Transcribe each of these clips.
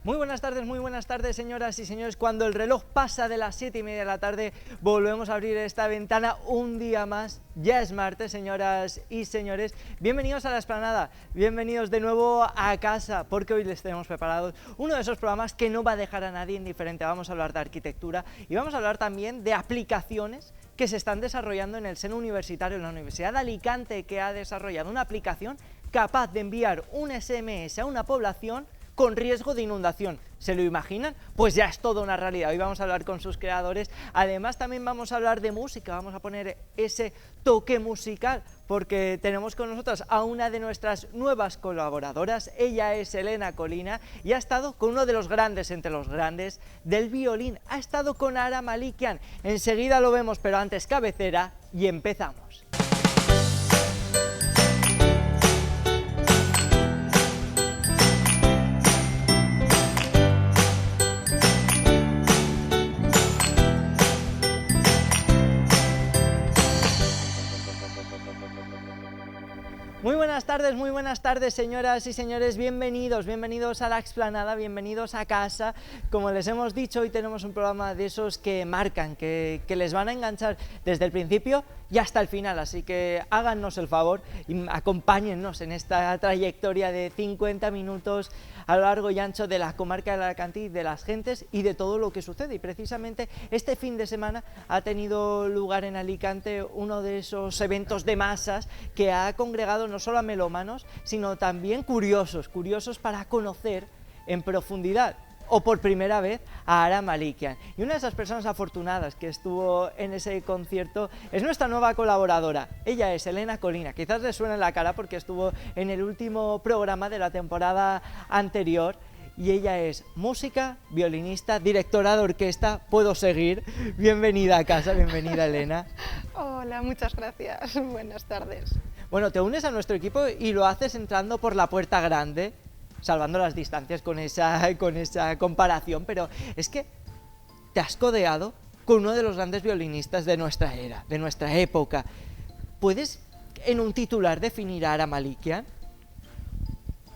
Muy buenas tardes, señoras y señores. Cuando el reloj pasa de las 7:30 de la tarde, volvemos a abrir esta ventana un día más. Ya es martes, señoras y señores. Bienvenidos a La Explanada, bienvenidos de nuevo a casa, porque hoy les tenemos preparados uno de esos programas que no va a dejar a nadie indiferente. Vamos a hablar de arquitectura y vamos a hablar también de aplicaciones que se están desarrollando en el seno universitario, en la Universidad de Alicante, que ha desarrollado una aplicación capaz de enviar un SMS a una población con riesgo de inundación. ¿Se lo imaginan? Pues ya es toda una realidad. Hoy vamos a hablar con sus creadores. Además, también vamos a hablar de música. Vamos a poner ese toque musical, porque tenemos con nosotros a una de nuestras nuevas colaboradoras. Ella es Elena Colina y ha estado con uno de los grandes entre los grandes del violín. Ha estado con Ara Malikian. Enseguida lo vemos, pero antes cabecera y empezamos. Muy buenas tardes, señoras y señores, bienvenidos a La Explanada, bienvenidos a casa. Como les hemos dicho, hoy tenemos un programa de esos que marcan, que les van a enganchar desde el principio y hasta el final, así que háganos el favor y acompáñennos en esta trayectoria de 50 minutos a lo largo y ancho de la comarca de Alicante, de las gentes y de todo lo que sucede. Y precisamente este fin de semana ha tenido lugar en Alicante uno de esos eventos de masas que ha congregado no solo a melómanos, sino también curiosos para conocer en profundidad o por primera vez a Ara Malikian. Y una de esas personas afortunadas que estuvo en ese concierto es nuestra nueva colaboradora. Ella es Elena Colina. Quizás les suene la cara porque estuvo en el último programa de la temporada anterior. Y ella es música, violinista, directora de orquesta. Puedo seguir. Bienvenida a casa, bienvenida Elena. Hola, muchas gracias. Buenas tardes. Bueno, te unes a nuestro equipo y lo haces entrando por la puerta grande, salvando las distancias con esa comparación, pero es que te has codeado con uno de los grandes violinistas de nuestra era, de nuestra época. ¿Puedes en un titular definir a Ara Malikian?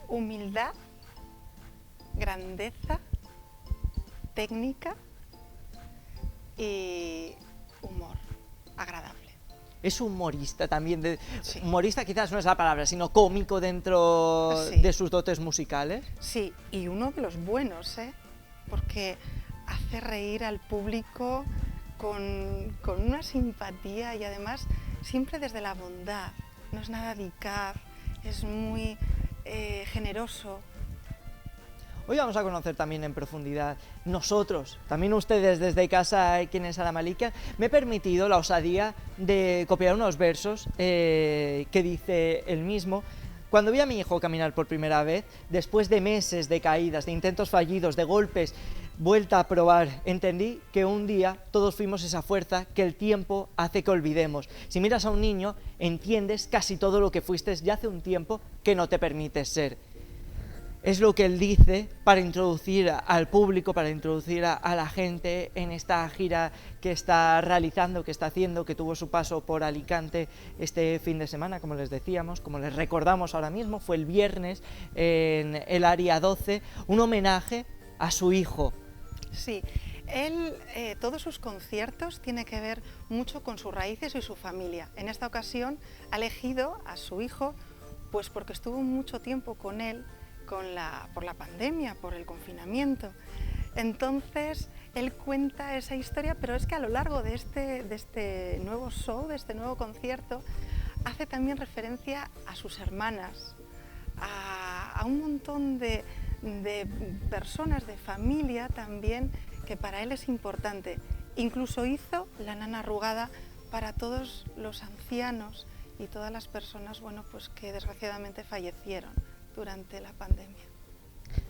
Humildad, grandeza, técnica y humor agradable. Es humorista también, Sí. Humorista quizás no es la palabra, sino cómico dentro de sus dotes musicales. Sí, y uno de los buenos, porque hace reír al público con una simpatía y además siempre desde la bondad. No es nada dicaz, es muy generoso. Hoy vamos a conocer también en profundidad nosotros, también ustedes desde casa, quién es Ara Malikian. Me he permitido la osadía de copiar unos versos que dice él mismo. Cuando vi a mi hijo caminar por primera vez, después de meses de caídas, de intentos fallidos, de golpes, vuelta a probar, entendí que un día todos fuimos esa fuerza que el tiempo hace que olvidemos. Si miras a un niño, entiendes casi todo lo que fuiste ya hace un tiempo que no te permites ser. Es lo que él dice para introducir al público, para introducir a la gente en esta gira que está realizando, que está haciendo, que tuvo su paso por Alicante este fin de semana, como les decíamos, como les recordamos ahora mismo, fue el viernes en el Área 12, un homenaje a su hijo. Sí, él, todos sus conciertos tienen que ver mucho con sus raíces y su familia. En esta ocasión ha elegido a su hijo, pues porque estuvo mucho tiempo con él, por la pandemia, por el confinamiento. Entonces, él cuenta esa historia, pero es que a lo largo de este nuevo show, de este nuevo concierto, hace también referencia a sus hermanas, a un montón de personas, de familia también, que para él es importante. Incluso hizo la nana arrugada para todos los ancianos y todas las personas, bueno, pues que desgraciadamente fallecieron durante la pandemia.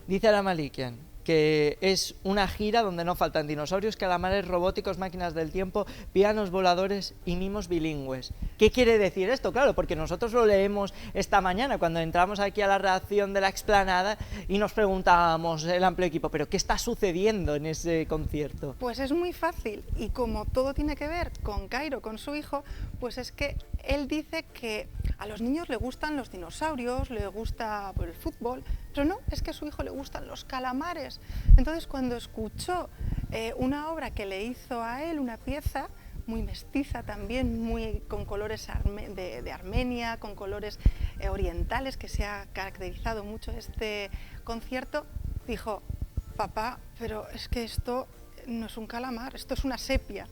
Dice Ara Malikian que es una gira donde no faltan dinosaurios, calamares, robóticos, máquinas del tiempo, pianos voladores y mimos bilingües. ¿Qué quiere decir esto? Claro, porque nosotros lo leemos esta mañana cuando entramos aquí a la redacción de La Explanada y nos preguntábamos el amplio equipo, ¿pero qué está sucediendo en ese concierto? Pues es muy fácil, y como todo tiene que ver con Cairo, con su hijo, pues es que él dice que a los niños le gustan los dinosaurios, le gusta el fútbol, pero no, es que a su hijo le gustan los calamares. Entonces, cuando escuchó una obra que le hizo a él, una pieza muy mestiza también, con colores de Armenia, con colores orientales, que se ha caracterizado mucho este concierto, dijo: papá, pero es que esto no es un calamar, esto es una sepia.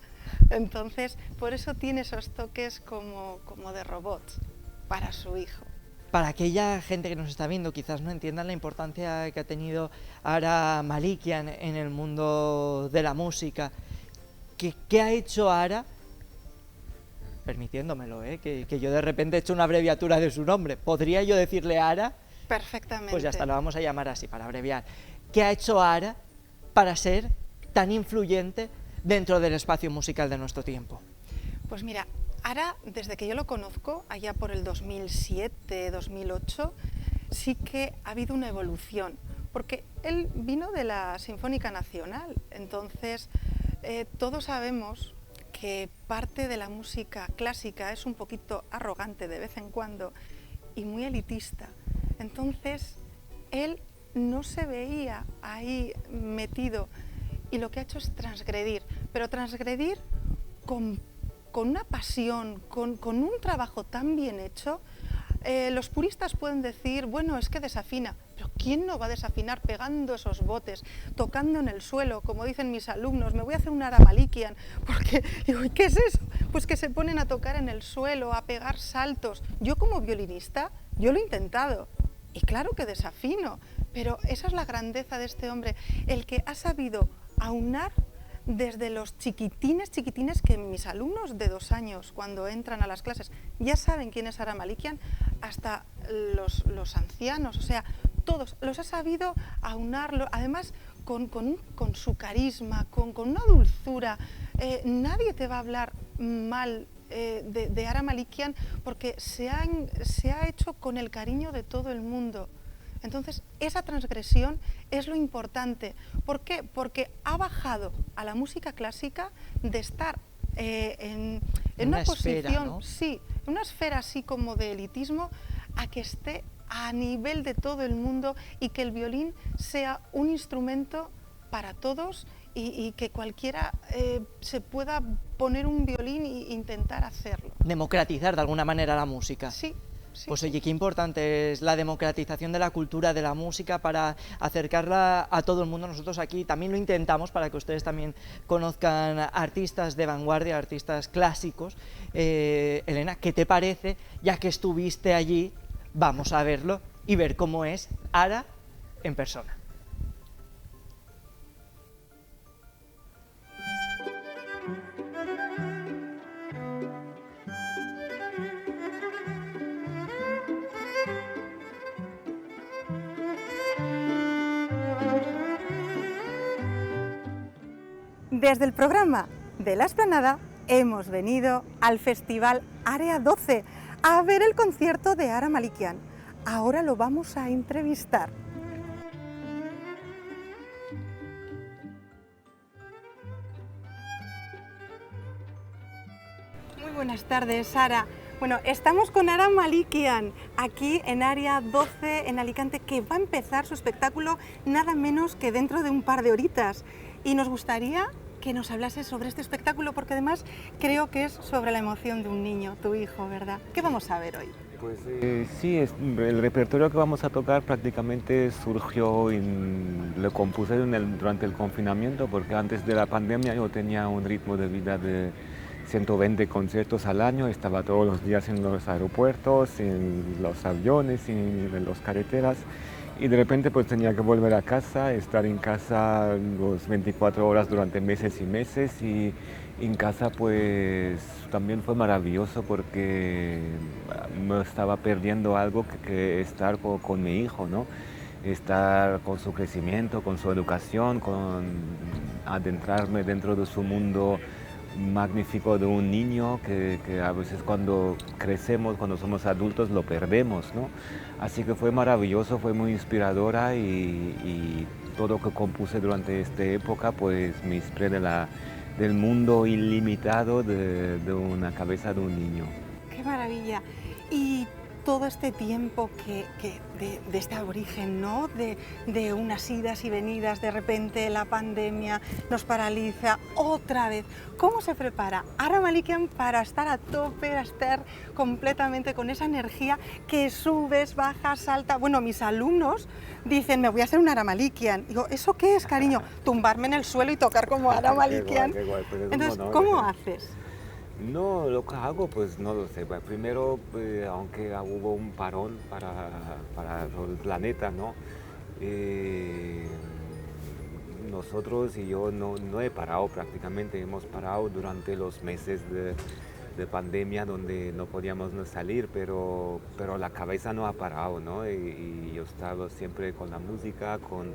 Entonces, por eso tiene esos toques como de robots para su hijo. Para aquella gente que nos está viendo, quizás no entiendan la importancia que ha tenido Ara Malikian en el mundo de la música. ¿Qué ha hecho Ara? Permitiéndomelo, que yo de repente he hecho una abreviatura de su nombre. ¿Podría yo decirle Ara? Perfectamente. Pues ya está, lo vamos a llamar así, para abreviar. ¿Qué ha hecho Ara para ser tan influyente dentro del espacio musical de nuestro tiempo? Pues mira, Ara, desde que yo lo conozco, allá por el 2007, 2008, sí que ha habido una evolución, porque él vino de la Sinfónica Nacional, entonces todos sabemos que parte de la música clásica es un poquito arrogante de vez en cuando y muy elitista. Entonces, él no se veía ahí metido y lo que ha hecho es transgredir, pero transgredir con una pasión, con un trabajo tan bien hecho. Los puristas pueden decir, bueno, es que desafina, pero ¿quién no va a desafinar pegando esos botes, tocando en el suelo? Como dicen mis alumnos, me voy a hacer un Ara Malikian, porque digo, ¿qué es eso? Pues que se ponen a tocar en el suelo, a pegar saltos. Yo como violinista, yo lo he intentado, y claro que desafino, pero esa es la grandeza de este hombre, el que ha sabido aunar desde los chiquitines que mis alumnos de 2 años, cuando entran a las clases, ya saben quién es Ara Malikian, hasta los ancianos, o sea, todos, los ha sabido aunar, además con su carisma, con una dulzura. Nadie te va a hablar mal de Ara Malikian porque se ha hecho con el cariño de todo el mundo. Entonces, esa transgresión es lo importante. ¿Por qué? Porque ha bajado a la música clásica de estar en una posición, esfera, ¿no? Sí, en una esfera así como de elitismo, a que esté a nivel de todo el mundo y que el violín sea un instrumento para todos y que cualquiera se pueda poner un violín e intentar hacerlo. Democratizar de alguna manera la música. Sí. Sí. Pues oye, qué importante es la democratización de la cultura, de la música, para acercarla a todo el mundo. Nosotros aquí también lo intentamos para que ustedes también conozcan artistas de vanguardia, artistas clásicos. Elena, ¿qué te parece? Ya que estuviste allí, vamos a verlo y ver cómo es Ara en persona. Desde el programa de La Explanada hemos venido al Festival Área 12 a ver el concierto de Ara Malikian. Ahora lo vamos a entrevistar. Muy buenas tardes, Ara. Bueno, estamos con Ara Malikian, aquí en Área 12, en Alicante, que va a empezar su espectáculo nada menos que dentro de un par de horitas. Y nos gustaría que nos hablases sobre este espectáculo, porque además creo que es sobre la emoción de un niño, tu hijo, ¿verdad? ¿Qué vamos a ver hoy? Pues sí, el repertorio que vamos a tocar prácticamente surgió, lo compuse durante el confinamiento, porque antes de la pandemia yo tenía un ritmo de vida de 120 conciertos al año, estaba todos los días en los aeropuertos, en los aviones, en las carreteras, y de repente pues tenía que volver a casa, estar en casa los 24 horas durante meses y meses, y en casa pues también fue maravilloso porque me estaba perdiendo algo que estar con mi hijo, ¿no? Estar con su crecimiento, con su educación, con adentrarme dentro de su mundo magnífico de un niño que a veces cuando crecemos, cuando somos adultos, lo perdemos, ¿no? Así que fue maravilloso, fue muy inspiradora y todo lo que compuse durante esta época pues me inspiré del mundo ilimitado de una cabeza de un niño. Qué maravilla. Y todo este tiempo de este aborigen, ¿no? De unas idas y venidas, de repente la pandemia nos paraliza otra vez. ¿Cómo se prepara Ara Malikian para estar a tope, a estar completamente con esa energía que subes, bajas, salta? Bueno, mis alumnos dicen, me voy a hacer un Ara Malikian. Digo, ¿eso qué es, cariño? Tumbarme en el suelo y tocar como Ara Malikian. Qué guay, pues Entonces, honor, ¿cómo haces? No, lo que hago, pues no lo sé. Primero, aunque hubo un parón para todo el planeta, ¿no? Nosotros y yo no he parado prácticamente, hemos parado durante los meses de pandemia donde no podíamos salir, pero la cabeza no ha parado, ¿no? Y yo he estado siempre con la música, con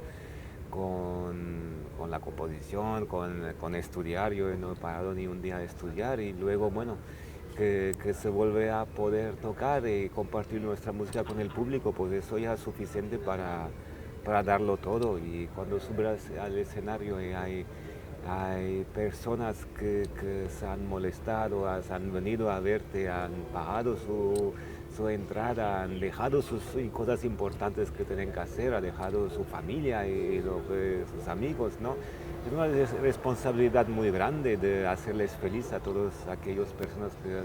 la composición, con estudiar. Yo no he parado ni un día de estudiar y luego, bueno, que se vuelve a poder tocar y compartir nuestra música con el público, pues eso ya es suficiente para darlo todo. Y cuando subes al escenario y hay personas que se han molestado, han venido a verte, han pagado su entrada, han dejado sus cosas importantes que tienen que hacer, han dejado su familia y sus amigos, ¿no? Es una responsabilidad muy grande de hacerles feliz a todas aquellas personas que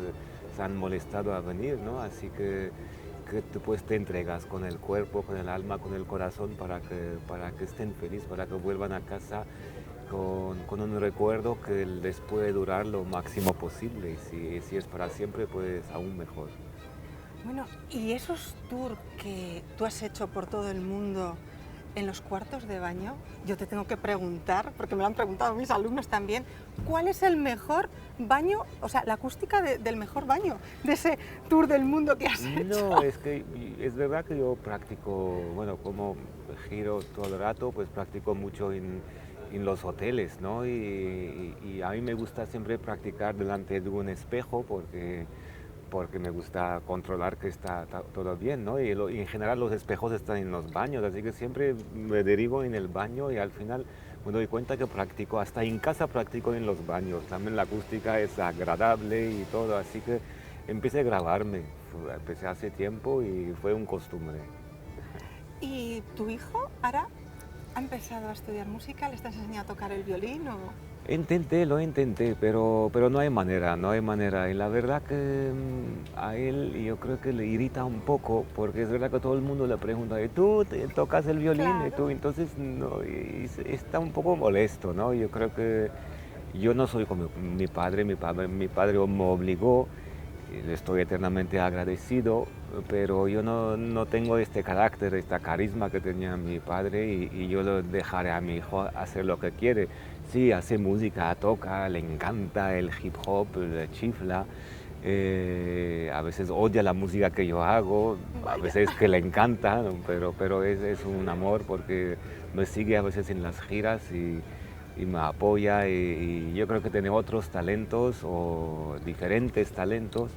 se han molestado a venir, ¿no? Así que pues te entregas con el cuerpo, con el alma, con el corazón para que estén felices, para que vuelvan a casa con un recuerdo que les puede durar lo máximo posible. Y si es para siempre, pues aún mejor. Bueno, y esos tours que tú has hecho por todo el mundo en los cuartos de baño, yo te tengo que preguntar, porque me lo han preguntado mis alumnos también, ¿cuál es el mejor baño, o sea, la acústica del mejor baño, de ese tour del mundo que has hecho? No, es que es verdad que yo practico, bueno, como giro todo el rato, pues practico mucho en los hoteles, ¿no? Y a mí me gusta siempre practicar delante de un espejo porque me gusta controlar que está todo bien, ¿no? Y en general los espejos están en los baños, así que siempre me derivo en el baño y al final me doy cuenta que practico, hasta en casa practico en los baños, también la acústica es agradable y todo, así que empecé a grabarme, empecé hace tiempo y fue un costumbre. ¿Y tu hijo, Ara, ha empezado a estudiar música? ¿Le estás enseñando a tocar el violín o...? Lo intenté, pero no hay manera. Y la verdad que a él yo creo que le irrita un poco, porque es verdad que todo el mundo le pregunta, ¿y tú tocas el violín? Claro. ¿Y tú? Entonces no, y está un poco molesto, ¿no? Yo creo que yo no soy como mi padre me obligó, y le estoy eternamente agradecido, pero yo no tengo este carácter, esta carisma que tenía mi padre y yo lo dejaré a mi hijo hacer lo que quiere. Sí, hace música, toca, le encanta el hip hop, le chifla, a veces odia la música que yo hago, a veces que le encanta, ¿no? pero es un amor porque me sigue a veces en las giras y me apoya y yo creo que tiene otros talentos o diferentes talentos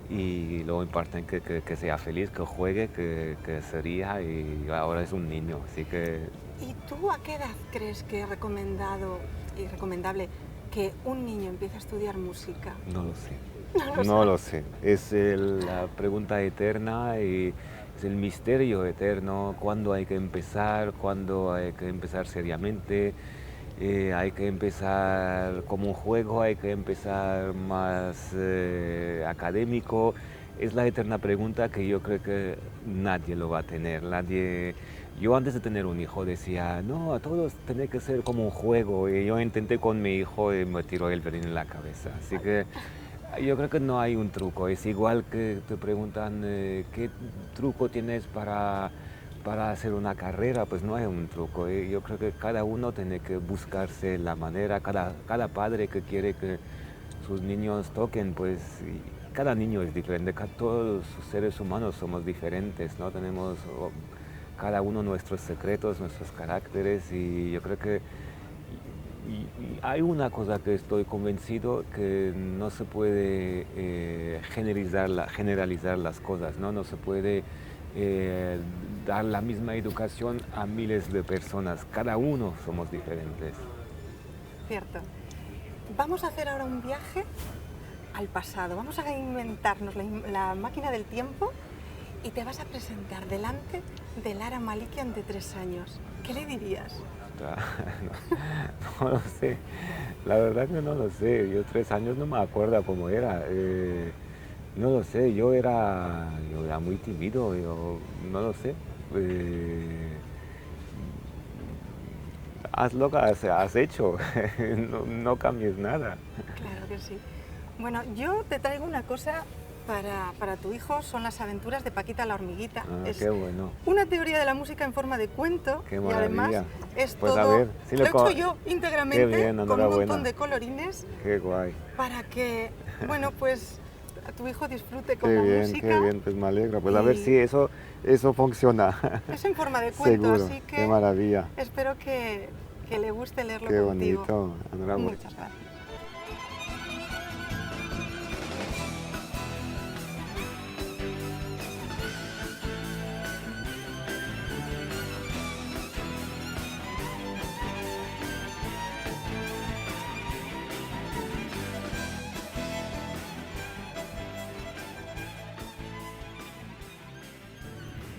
y lo importante es que sea feliz, que juegue, que se ría y ahora es un niño, así que... ¿Y tú a qué edad crees que es recomendado y recomendable que un niño empiece a estudiar música? No lo sé. No lo sé. Es la pregunta eterna y es el misterio eterno. ¿Cuándo hay que empezar? ¿Cuándo hay que empezar seriamente? Hay que empezar como un juego, hay que empezar más académico. Es la eterna pregunta que yo creo que nadie lo va a tener. Yo antes de tener un hijo decía, no, a todos tiene que ser como un juego. Y yo intenté con mi hijo y me tiró el violín en la cabeza. Así que yo creo que no hay un truco. Es igual que te preguntan qué truco tienes para hacer una carrera, pues no hay un truco. Yo creo que cada uno tiene que buscarse la manera, cada padre que quiere que sus niños toquen, pues cada niño es diferente, todos los seres humanos somos diferentes, ¿no? Tenemos cada uno nuestros secretos, nuestros caracteres y yo creo que hay una cosa que estoy convencido, que no se puede generalizar las cosas, ¿no? No se puede dar la misma educación a miles de personas. Cada uno somos diferentes. Cierto. Vamos a hacer ahora un viaje al pasado. Vamos a inventarnos la máquina del tiempo y te vas a presentar delante de Ara Malikian de 3 años. ¿Qué le dirías? No lo sé, la verdad que no lo sé. Yo 3 años no me acuerdo cómo era. No lo sé, yo era muy tímido, yo no lo sé. Haz lo que has hecho, no cambies nada. Claro que sí. Bueno, yo te traigo una cosa para tu hijo, son las aventuras de Paquita la hormiguita. Es qué bueno. una teoría de la música en forma de cuento. Qué y maravilla. además es pues todo, a ver, si lo he hecho yo íntegramente, qué bien, con un montón de colorines. Qué guay. Para que, bueno, pues a tu hijo disfrute con qué la bien, música. Qué bien, pues me alegra. Pues a ver si eso funciona. Es en forma de cuento, Seguro, así que qué maravilla. espero que le guste leerlo qué contigo. Bonito, enhorabuena. Muchas gracias.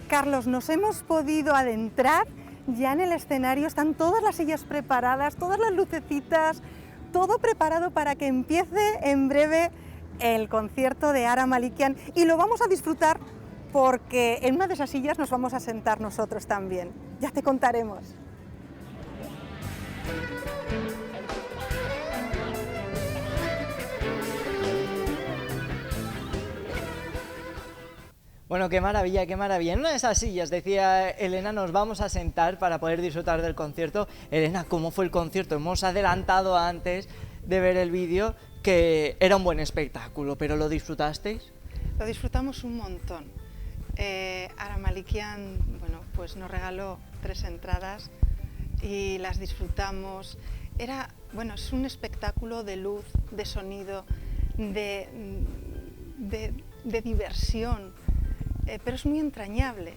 Carlos, nos hemos podido adentrar ya en el escenario, están todas las sillas preparadas, todas las lucecitas, todo preparado para que empiece en breve el concierto de Ara Malikian y lo vamos a disfrutar porque en una de esas sillas nos vamos a sentar nosotros también. Ya te contaremos. Bueno, qué maravilla, qué maravilla. En una de esas sillas, decía Elena, nos vamos a sentar para poder disfrutar del concierto. Elena, ¿cómo fue el concierto? Hemos adelantado antes de ver el vídeo que era un buen espectáculo, pero ¿lo disfrutasteis? Lo disfrutamos un montón. Ara Malikian, bueno, pues nos regaló 3 entradas y las disfrutamos. Bueno, es un espectáculo de luz, de sonido, de diversión. Pero es muy entrañable,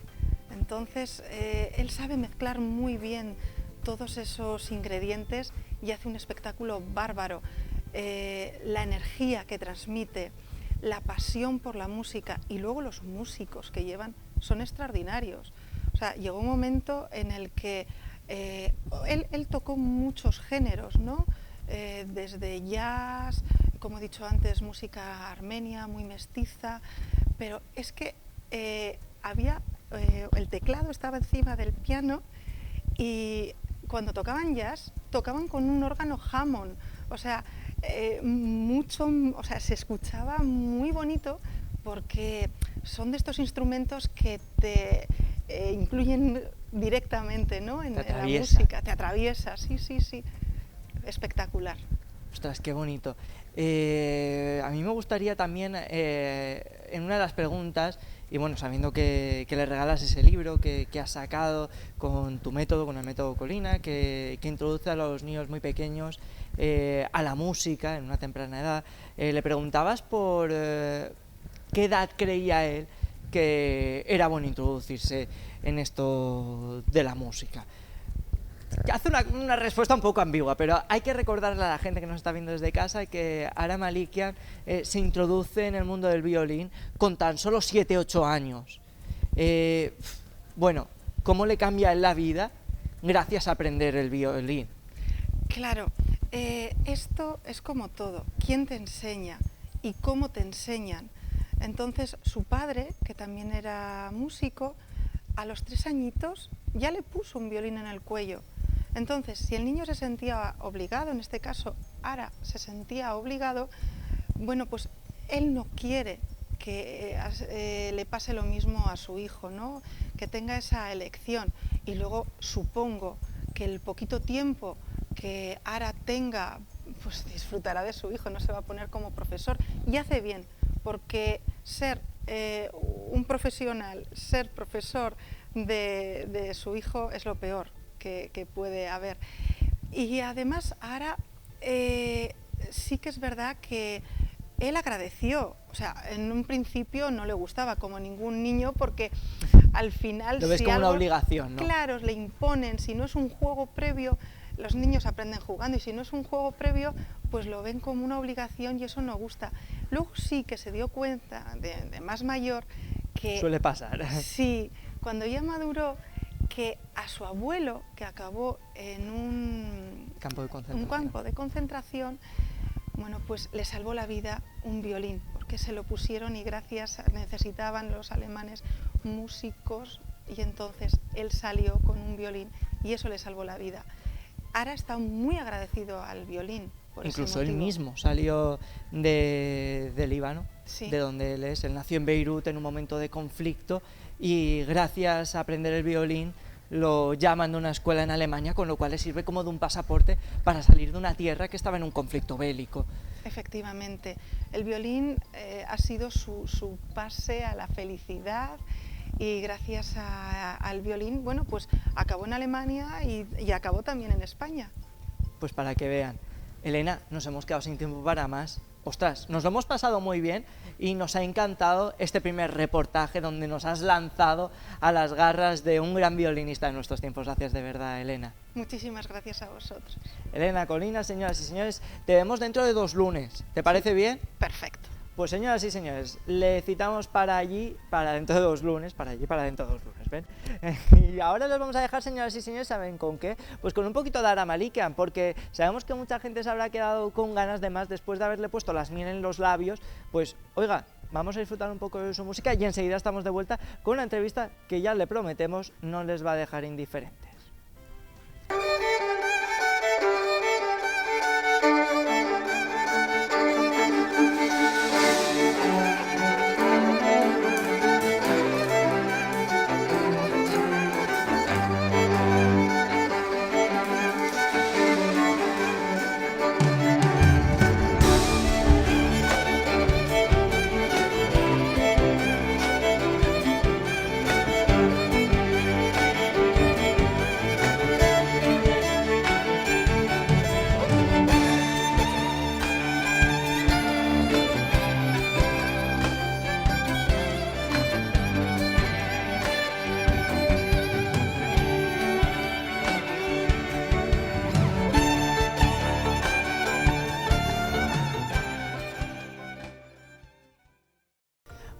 entonces él sabe mezclar muy bien todos esos ingredientes y hace un espectáculo bárbaro. La energía que transmite, la pasión por la música y luego los músicos que llevan son extraordinarios. O sea, llegó un momento en el que él tocó muchos géneros, ¿no? Desde jazz, como he dicho antes, música armenia, muy mestiza, pero es que el teclado estaba encima del piano y cuando tocaban jazz, tocaban con un órgano Hammond, o sea, se escuchaba muy bonito porque son de estos instrumentos que te incluyen directamente, ¿no? en la música, te atraviesa, sí, espectacular. Ostras, qué bonito. A mí me gustaría también, en una de las preguntas, y bueno, sabiendo que le regalas ese libro que has sacado con tu método, con el método Colina, que introduce a los niños muy pequeños a la música en una temprana edad, le preguntabas por qué edad creía él que era bueno introducirse en esto de la música. Hace una respuesta un poco ambigua, pero hay que recordarle a la gente que nos está viendo desde casa que Ara Malikian se introduce en el mundo del violín con tan solo 7-8 años. Bueno, ¿cómo le cambia en la vida gracias a aprender el violín? Claro, esto es como todo. ¿Quién te enseña y cómo te enseñan? Entonces, su padre, que también era músico, a los 3 añitos ya le puso un violín en el cuello. Entonces, si el niño se sentía obligado, en este caso Ara se sentía obligado, bueno, pues él no quiere que le pase lo mismo a su hijo, ¿no? Que tenga esa elección. Y luego supongo que el poquito tiempo que Ara tenga, pues disfrutará de su hijo, no se va a poner como profesor. Y hace bien, porque ser un profesional, ser profesor de su hijo es lo peor que puede haber. Y además Ara sí que es verdad que él agradeció, o sea, en un principio no le gustaba como ningún niño porque al final... Lo ves como una obligación, ¿no? Claro, le imponen, si no es un juego previo, los niños aprenden jugando y si no es un juego previo, pues lo ven como una obligación y eso no gusta. Luego sí que se dio cuenta de más mayor que... Suele pasar. Sí, cuando ya maduró, que a su abuelo, que acabó en un campo de concentración, bueno, pues le salvó la vida un violín, porque se lo pusieron y necesitaban los alemanes músicos y entonces él salió con un violín y eso le salvó la vida. Ahora está muy agradecido al violín. Incluso él mismo salió de Líbano, sí, de donde él es. Él nació en Beirut en un momento de conflicto y gracias a aprender el violín lo llaman de una escuela en Alemania, con lo cual le sirve como de un pasaporte para salir de una tierra que estaba en un conflicto bélico. Efectivamente, el violín ha sido su pase a la felicidad y gracias al violín, bueno, pues acabó en Alemania y acabó también en España. Pues para que vean. Elena, nos hemos quedado sin tiempo para más. Ostras, nos lo hemos pasado muy bien y nos ha encantado este primer reportaje donde nos has lanzado a las garras de un gran violinista de nuestros tiempos. Gracias de verdad, Elena. Muchísimas gracias a vosotros. Elena Colina, señoras y señores, te vemos dentro de 2 lunes. ¿Te parece bien? Perfecto. Pues señoras y señores, le citamos para allí, para dentro de 2 lunes, para allí, para dentro de 2 lunes, ¿ven? Y ahora les vamos a dejar, señoras y señores, ¿saben con qué? Pues con un poquito de Ara Malikian, porque sabemos que mucha gente se habrá quedado con ganas de más después de haberle puesto las miel en los labios, pues, oiga, vamos a disfrutar un poco de su música y enseguida estamos de vuelta con una entrevista que ya le prometemos no les va a dejar indiferentes.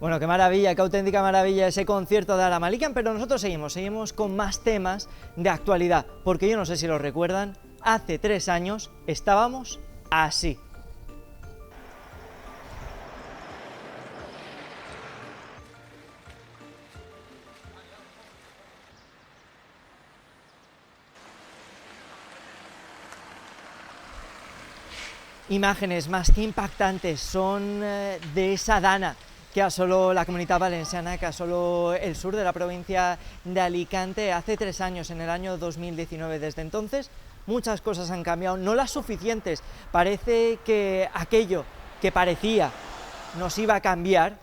Bueno, qué maravilla, qué auténtica maravilla ese concierto de Ara Malikian, pero nosotros seguimos con más temas de actualidad, porque yo no sé si lo recuerdan, hace 3 años estábamos así. Imágenes más que impactantes son de esa dana que asoló la Comunitat Valenciana, que asoló el sur de la provincia de Alicante hace 3 años, en el año 2019. Desde entonces muchas cosas han cambiado, no las suficientes. Parece que aquello que parecía nos iba a cambiar,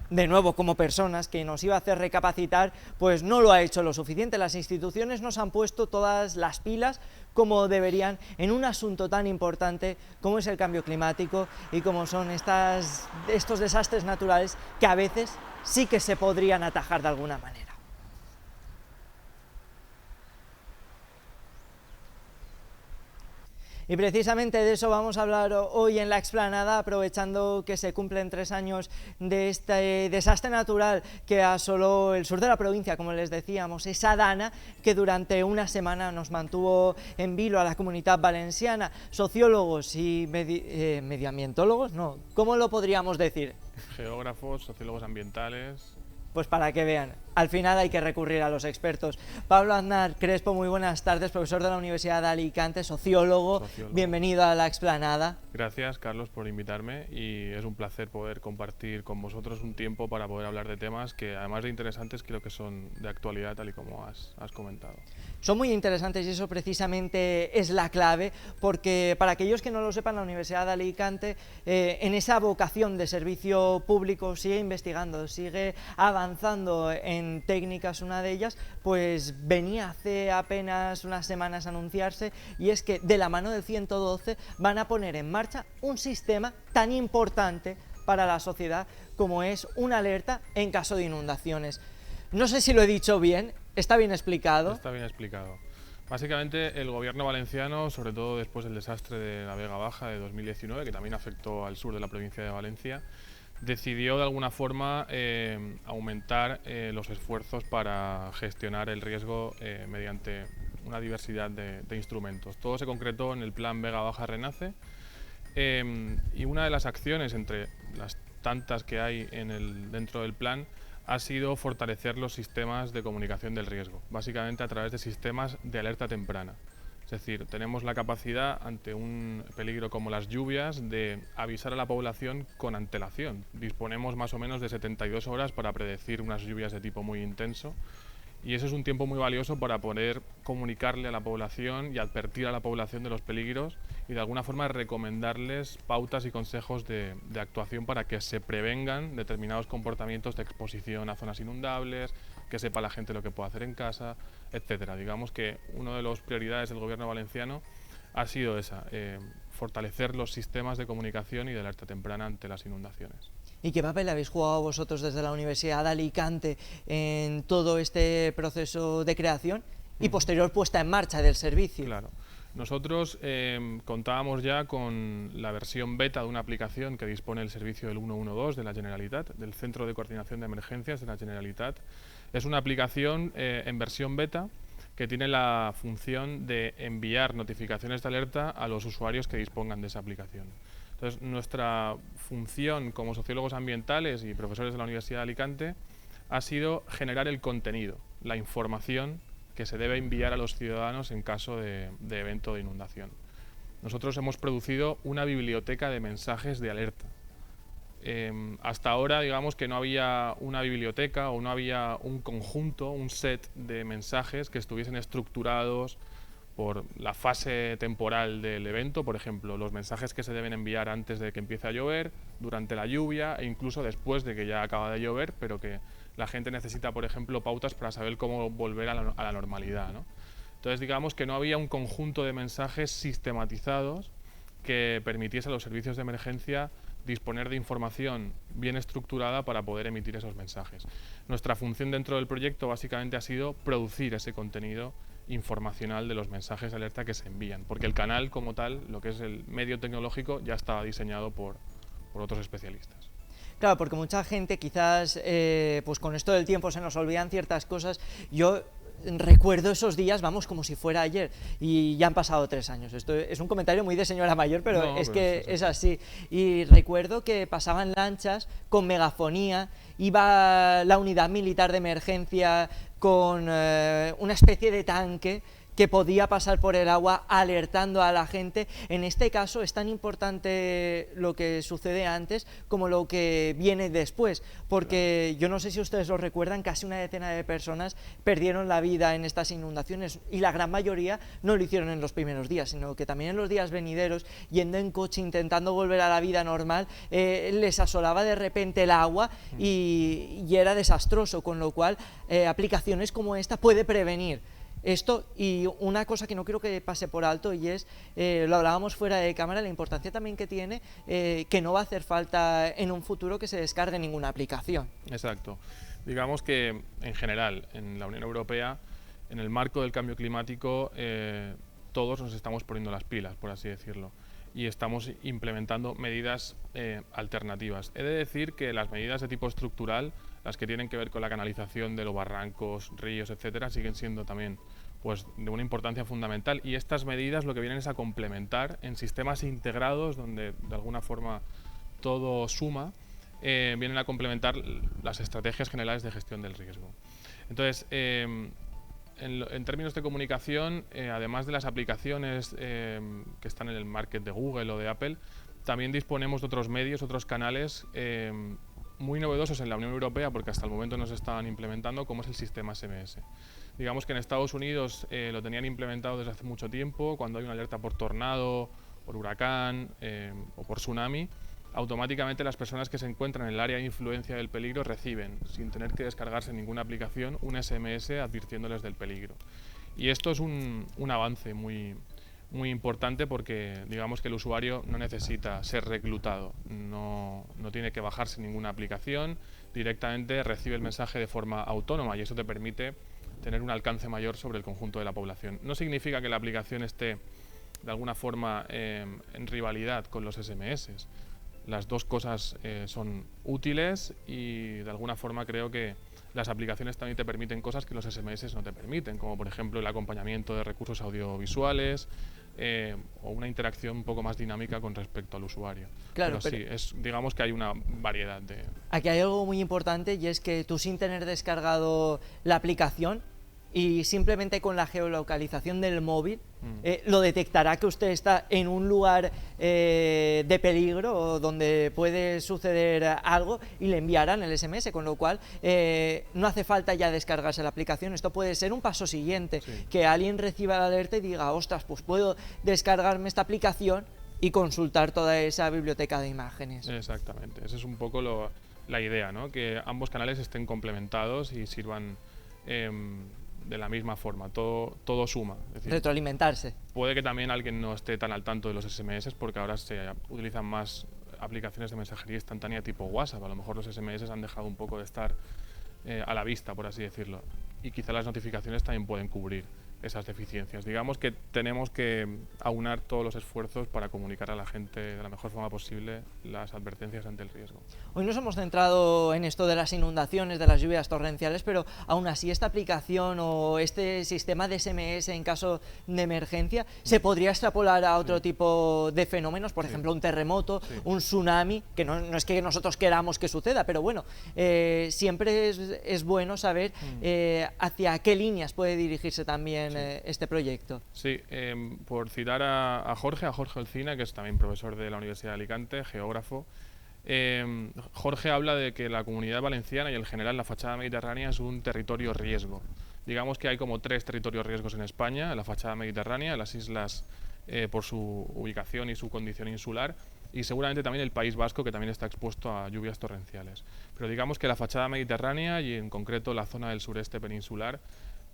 de nuevo como personas, que nos iba a hacer recapacitar, pues no lo ha hecho lo suficiente. Las instituciones nos han puesto todas las pilas como deberían en un asunto tan importante como es el cambio climático y como son estos desastres naturales que a veces sí que se podrían atajar de alguna manera. Y precisamente de eso vamos a hablar hoy en la explanada, aprovechando que se cumplen 3 años de este desastre natural que asoló el sur de la provincia, como les decíamos, esa dana que durante una semana nos mantuvo en vilo a la Comunitat Valenciana. Sociólogos y medioambientólogos, no, ¿cómo lo podríamos decir? Geógrafos, sociólogos ambientales. Pues para que vean, al final hay que recurrir a los expertos. Pablo Aznar Crespo, muy buenas tardes, profesor de la Universidad de Alicante, sociólogo. Bienvenido a la explanada. Gracias, Carlos, por invitarme y es un placer poder compartir con vosotros un tiempo para poder hablar de temas que, además de interesantes, creo que son de actualidad, tal y como has comentado. Son muy interesantes y eso precisamente es la clave, porque para aquellos que no lo sepan, la Universidad de Alicante en esa vocación de servicio público sigue investigando, sigue avanzando en técnicas. Una de ellas pues venía hace apenas unas semanas a anunciarse, y es que de la mano del 112 van a poner en marcha un sistema tan importante para la sociedad como es una alerta en caso de inundaciones. No sé si lo he dicho bien, ¿está bien explicado? Está bien explicado. Básicamente el gobierno valenciano, sobre todo después del desastre de la Vega Baja de 2019, que también afectó al sur de la provincia de Valencia, decidió de alguna forma aumentar los esfuerzos para gestionar el riesgo mediante una diversidad de instrumentos. Todo se concretó en el plan Vega Baja Renace y una de las acciones entre las tantas que hay dentro del plan ha sido fortalecer los sistemas de comunicación del riesgo, básicamente a través de sistemas de alerta temprana. Es decir, tenemos la capacidad ante un peligro como las lluvias de avisar a la población con antelación. Disponemos más o menos de 72 horas para predecir unas lluvias de tipo muy intenso y eso es un tiempo muy valioso para poder comunicarle a la población y advertir a la población de los peligros y de alguna forma recomendarles pautas y consejos de actuación para que se prevengan determinados comportamientos de exposición a zonas inundables, que sepa la gente lo que puede hacer en casa, etcétera. Digamos que una de las prioridades del gobierno valenciano ha sido esa, fortalecer los sistemas de comunicación y de alerta temprana ante las inundaciones. ¿Y qué papel habéis jugado vosotros desde la Universidad de Alicante en todo este proceso de creación y posterior puesta en marcha del servicio? Claro. Nosotros contábamos ya con la versión beta de una aplicación que dispone el servicio del 112 de la Generalitat, del Centro de Coordinación de Emergencias de la Generalitat. Es una aplicación en versión beta que tiene la función de enviar notificaciones de alerta a los usuarios que dispongan de esa aplicación. Entonces, nuestra función como sociólogos ambientales y profesores de la Universidad de Alicante ha sido generar el contenido, la información que se debe enviar a los ciudadanos en caso de evento de inundación. Nosotros hemos producido una biblioteca de mensajes de alerta. Hasta ahora, digamos que no había una biblioteca o no había un conjunto, un set de mensajes que estuviesen estructurados por la fase temporal del evento, por ejemplo, los mensajes que se deben enviar antes de que empiece a llover, durante la lluvia e incluso después de que ya acaba de llover, pero que la gente necesita, por ejemplo, pautas para saber cómo volver a la normalidad, ¿no? Entonces, digamos que no había un conjunto de mensajes sistematizados que permitiese a los servicios de emergencia disponer de información bien estructurada para poder emitir esos mensajes. Nuestra función dentro del proyecto básicamente ha sido producir ese contenido informacional de los mensajes de alerta que se envían, porque el canal como tal, lo que es el medio tecnológico, ya estaba diseñado por otros especialistas. Claro, porque mucha gente quizás, pues con esto del tiempo se nos olvidan ciertas cosas. Yo recuerdo esos días, vamos, como si fuera ayer, y ya han pasado 3 años. Esto es un comentario muy de señora mayor, pero No, es pero que sí. es así. Y recuerdo que pasaban lanchas con megafonía, iba la unidad militar de emergencia con una especie de tanque que podía pasar por el agua alertando a la gente. En este caso es tan importante lo que sucede antes como lo que viene después, porque yo no sé si ustedes lo recuerdan, casi una decena de personas perdieron la vida en estas inundaciones y la gran mayoría no lo hicieron en los primeros días, sino que también en los días venideros, yendo en coche, intentando volver a la vida normal, les asolaba de repente el agua y era desastroso, con lo cual aplicaciones como esta puede prevenir esto. Y una cosa que no quiero que pase por alto, y es, lo hablábamos fuera de cámara, la importancia también que tiene, que no va a hacer falta en un futuro que se descargue ninguna aplicación. Exacto. Digamos que en general en la Unión Europea, en el marco del cambio climático, todos nos estamos poniendo las pilas, por así decirlo, y estamos implementando medidas alternativas. He de decir que las medidas de tipo estructural, las que tienen que ver con la canalización de los barrancos, ríos, etcétera, siguen siendo también pues de una importancia fundamental, y estas medidas lo que vienen es a complementar en sistemas integrados donde de alguna forma todo suma, vienen a complementar las estrategias generales de gestión del riesgo. Entonces, en términos de comunicación, además de las aplicaciones que están en el market de Google o de Apple, también disponemos de otros medios, otros canales muy novedosos en la Unión Europea, porque hasta el momento no se estaban implementando, como es el sistema SMS. Digamos que en Estados Unidos lo tenían implementado desde hace mucho tiempo. Cuando hay una alerta por tornado, por huracán o por tsunami, automáticamente las personas que se encuentran en el área de influencia del peligro reciben, sin tener que descargarse ninguna aplicación, un SMS advirtiéndoles del peligro. Y esto es un avance muy importante, porque digamos que el usuario no necesita ser reclutado, no tiene que bajarse ninguna aplicación, directamente recibe el mensaje de forma autónoma, y eso te permite tener un alcance mayor sobre el conjunto de la población. No significa que la aplicación esté de alguna forma en rivalidad con los SMS. Las dos cosas son útiles y de alguna forma creo que las aplicaciones también te permiten cosas que los SMS no te permiten, como por ejemplo el acompañamiento de recursos audiovisuales o una interacción un poco más dinámica con respecto al usuario. Claro, pero sí, digamos que hay una variedad de... Aquí hay algo muy importante y es que tú, sin tener descargado la aplicación y simplemente con la geolocalización del móvil, lo detectará que usted está en un lugar de peligro o donde puede suceder algo y le enviarán el SMS, con lo cual no hace falta ya descargarse la aplicación. Esto puede ser un paso siguiente, Sí. que alguien reciba la alerta y diga, ostras, pues puedo descargarme esta aplicación y consultar toda esa biblioteca de imágenes. Exactamente, esa es un poco la idea, ¿no? Que ambos canales estén complementados y sirvan de la misma forma, todo suma. Es decir, Retroalimentarse. puede que también alguien no esté tan al tanto de los SMS porque ahora se utilizan más aplicaciones de mensajería instantánea tipo WhatsApp. A lo mejor los SMS han dejado un poco de estar a la vista, por así decirlo. Y quizá las notificaciones también pueden cubrir esas deficiencias. Digamos que tenemos que aunar todos los esfuerzos para comunicar a la gente de la mejor forma posible las advertencias ante el riesgo. Hoy nos hemos centrado en esto de las inundaciones, de las lluvias torrenciales, pero aún así esta aplicación o este sistema de SMS en caso de emergencia se podría extrapolar a otro tipo de fenómenos, por ejemplo un terremoto, un tsunami, que no es que nosotros queramos que suceda, pero bueno, siempre es bueno saber hacia qué líneas puede dirigirse también este proyecto. Sí, por citar a Jorge Olcina, que es también profesor de la Universidad de Alicante, geógrafo. Jorge habla de que la Comunidad Valenciana y en general la fachada mediterránea es un territorio riesgo. Digamos que hay como 3 territorios riesgos en España: la fachada mediterránea, las islas por su ubicación y su condición insular, y seguramente también el País Vasco, que también está expuesto a lluvias torrenciales. Pero digamos que la fachada mediterránea y en concreto la zona del sureste peninsular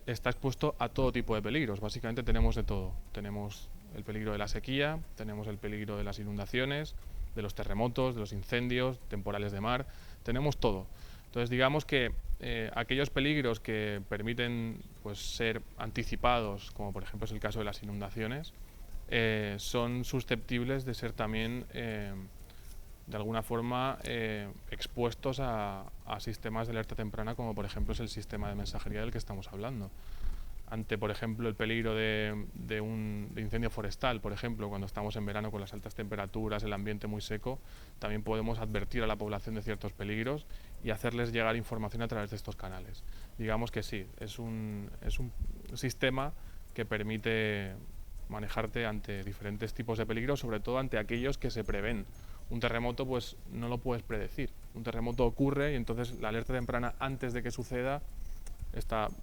está expuesto a todo tipo de peligros. Básicamente tenemos de todo. Tenemos el peligro de la sequía, tenemos el peligro de las inundaciones, de los terremotos, de los incendios, temporales de mar, tenemos todo. Entonces digamos que aquellos peligros que permiten pues, ser anticipados, como por ejemplo es el caso de las inundaciones, son susceptibles de ser también de alguna forma expuestos a sistemas de alerta temprana, como por ejemplo es el sistema de mensajería del que estamos hablando. Ante, por ejemplo, el peligro de incendio forestal, por ejemplo, cuando estamos en verano con las altas temperaturas, el ambiente muy seco, también podemos advertir a la población de ciertos peligros y hacerles llegar información a través de estos canales. Digamos que sí, es un sistema que permite manejarte ante diferentes tipos de peligros, sobre todo ante aquellos que se prevén. Un terremoto pues no lo puedes predecir. Un terremoto ocurre y entonces la alerta temprana antes de que suceda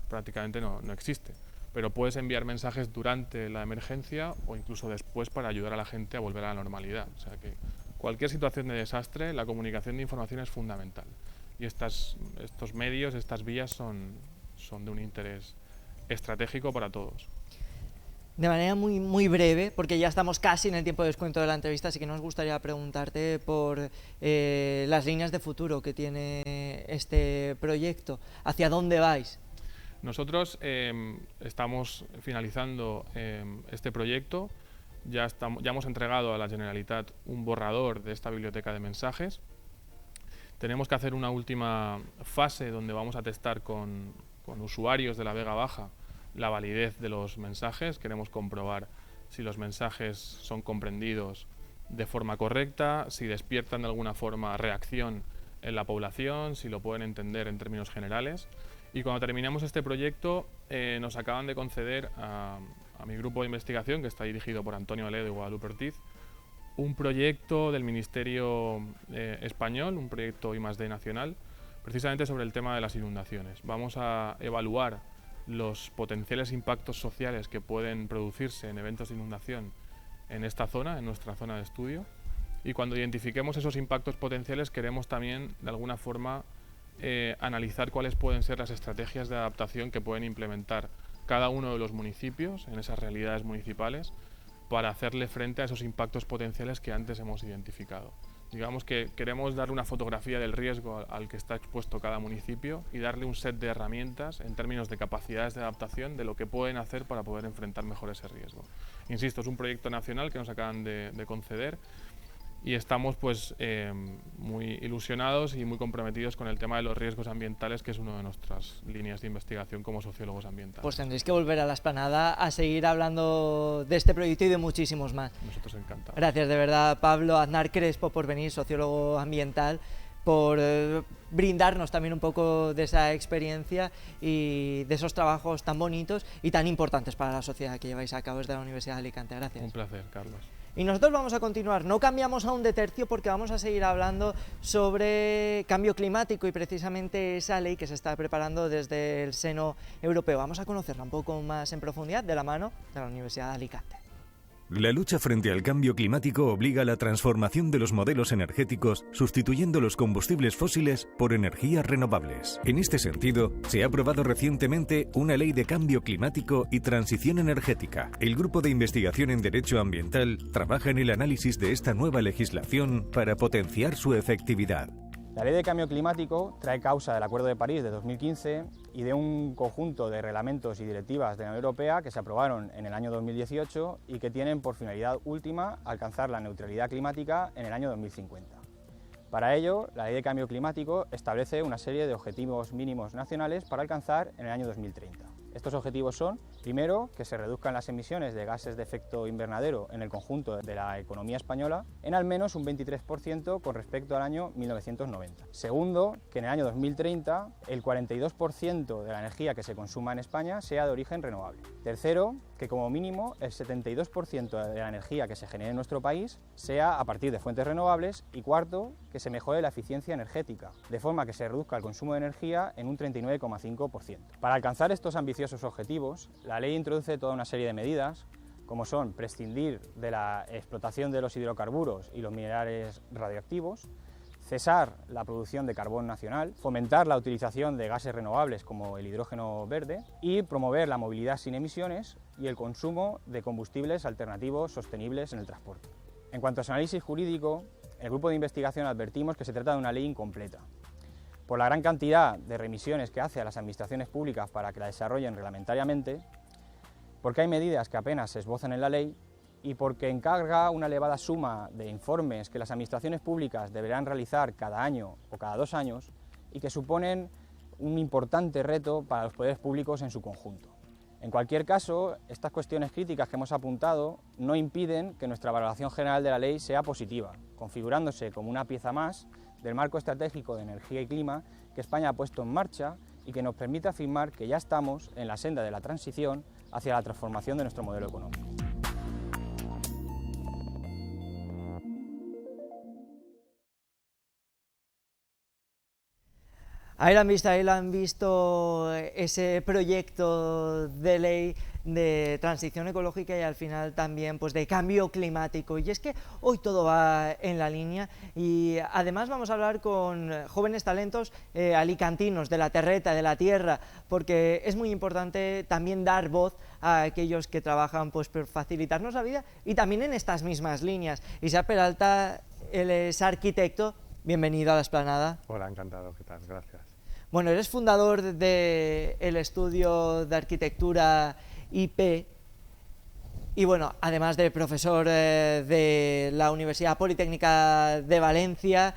prácticamente no existe. Pero puedes enviar mensajes durante la emergencia o incluso después para ayudar a la gente a volver a la normalidad. O sea que cualquier situación de desastre, la comunicación de información es fundamental. Y estos medios, estas vías son de un interés estratégico para todos. De manera muy breve, porque ya estamos casi en el tiempo de descuento de la entrevista, así que nos gustaría preguntarte por las líneas de futuro que tiene este proyecto. ¿Hacia dónde vais? Nosotros estamos finalizando este proyecto. Ya hemos entregado a la Generalitat un borrador de esta biblioteca de mensajes. Tenemos que hacer una última fase donde vamos a testar con usuarios de la Vega Baja la validez de los mensajes. Queremos comprobar si los mensajes son comprendidos de forma correcta, si despiertan de alguna forma reacción en la población, si lo pueden entender en términos generales. Y cuando terminemos este proyecto, nos acaban de conceder a mi grupo de investigación, que está dirigido por Antonio Aledo y Guadalupe Ortiz, un proyecto del Ministerio español, un proyecto I+D nacional, precisamente sobre el tema de las inundaciones. Vamos a evaluar los potenciales impactos sociales que pueden producirse en eventos de inundación en esta zona, en nuestra zona de estudio, y cuando identifiquemos esos impactos potenciales queremos también de alguna forma analizar cuáles pueden ser las estrategias de adaptación que pueden implementar cada uno de los municipios en esas realidades municipales para hacerle frente a esos impactos potenciales que antes hemos identificado. Digamos que queremos dar una fotografía del riesgo al que está expuesto cada municipio y darle un set de herramientas en términos de capacidades de adaptación de lo que pueden hacer para poder enfrentar mejor ese riesgo. Insisto, es un proyecto nacional que nos acaban de conceder y estamos pues muy ilusionados y muy comprometidos con el tema de los riesgos ambientales, que es una de nuestras líneas de investigación como sociólogos ambientales. Pues tendréis que volver a la Explanada a seguir hablando de este proyecto y de muchísimos más. Nosotros encantados. Gracias de verdad, Pablo Aznar Crespo, por venir, sociólogo ambiental, por brindarnos también un poco de esa experiencia y de esos trabajos tan bonitos y tan importantes para la sociedad que lleváis a cabo desde la Universidad de Alicante. Gracias. Un placer, Carlos. Y nosotros vamos a continuar, no cambiamos aún de tercio porque vamos a seguir hablando sobre cambio climático y precisamente esa ley que se está preparando desde el seno europeo. Vamos a conocerla un poco más en profundidad de la mano de la Universidad de Alicante. La lucha frente al cambio climático obliga a la transformación de los modelos energéticos, sustituyendo los combustibles fósiles por energías renovables. En este sentido, se ha aprobado recientemente una ley de cambio climático y transición energética. El Grupo de Investigación en Derecho Ambiental trabaja en el análisis de esta nueva legislación para potenciar su efectividad. La Ley de Cambio Climático trae causa del Acuerdo de París de 2015 y de un conjunto de reglamentos y directivas de la Unión Europea que se aprobaron en el año 2018 y que tienen por finalidad última alcanzar la neutralidad climática en el año 2050. Para ello, la Ley de Cambio Climático establece una serie de objetivos mínimos nacionales para alcanzar en el año 2030. Estos objetivos son, primero, que se reduzcan las emisiones de gases de efecto invernadero en el conjunto de la economía española en al menos un 23% con respecto al año 1990. Segundo, que en el año 2030 el 42% de la energía que se consuma en España sea de origen renovable. Tercero, que como mínimo el 72% de la energía que se genere en nuestro país sea a partir de fuentes renovables. Y cuarto, que se mejore la eficiencia energética, de forma que se reduzca el consumo de energía en un 39,5%. Para alcanzar estos ambiciosos objetivos, la ley introduce toda una serie de medidas, como son prescindir de la explotación de los hidrocarburos y los minerales radioactivos, cesar la producción de carbón nacional, fomentar la utilización de gases renovables como el hidrógeno verde y promover la movilidad sin emisiones y el consumo de combustibles alternativos sostenibles en el transporte. En cuanto a su análisis jurídico, en el grupo de investigación advertimos que se trata de una ley incompleta, por la gran cantidad de remisiones que hace a las administraciones públicas para que la desarrollen reglamentariamente, porque hay medidas que apenas se esbozan en la ley y porque encarga una elevada suma de informes que las administraciones públicas deberán realizar cada año o cada 2 años y que suponen un importante reto para los poderes públicos en su conjunto. En cualquier caso, estas cuestiones críticas que hemos apuntado no impiden que nuestra valoración general de la ley sea positiva, configurándose como una pieza más del marco estratégico de energía y clima que España ha puesto en marcha y que nos permite afirmar que ya estamos en la senda de la transición hacia la transformación de nuestro modelo económico. Ahí lo han visto ese proyecto de ley de transición ecológica y al final también pues de cambio climático. Y es que hoy todo va en la línea y además vamos a hablar con jóvenes talentos alicantinos, de la terreta, de la tierra, porque es muy importante también dar voz a aquellos que trabajan pues por facilitarnos la vida y también en estas mismas líneas. Isaac Peralta, él es arquitecto. Bienvenido a la Explanada. Hola, encantado, ¿qué tal? Gracias. Bueno, eres fundador del estudio de arquitectura IP y bueno, además de profesor de la Universidad Politécnica de Valencia,